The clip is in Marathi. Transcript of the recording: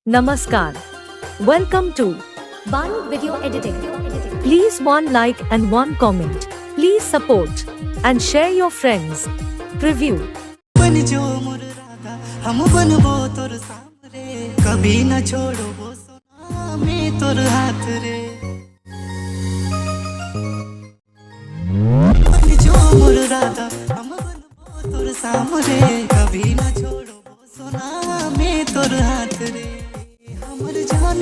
Namaskar. Welcome to Banu Video Editing. Please one like and one comment. Please support and share your friends. Preview. बनजो मोर राधा हम बनबो तोर सामरे कभी न छोड़ो वो सोना में तोर हाथ रे बनजो मोर राधा हम बनबो तोर सामरे कभी न छोड़ो वो सोना में तोर हाथ रे हमर जान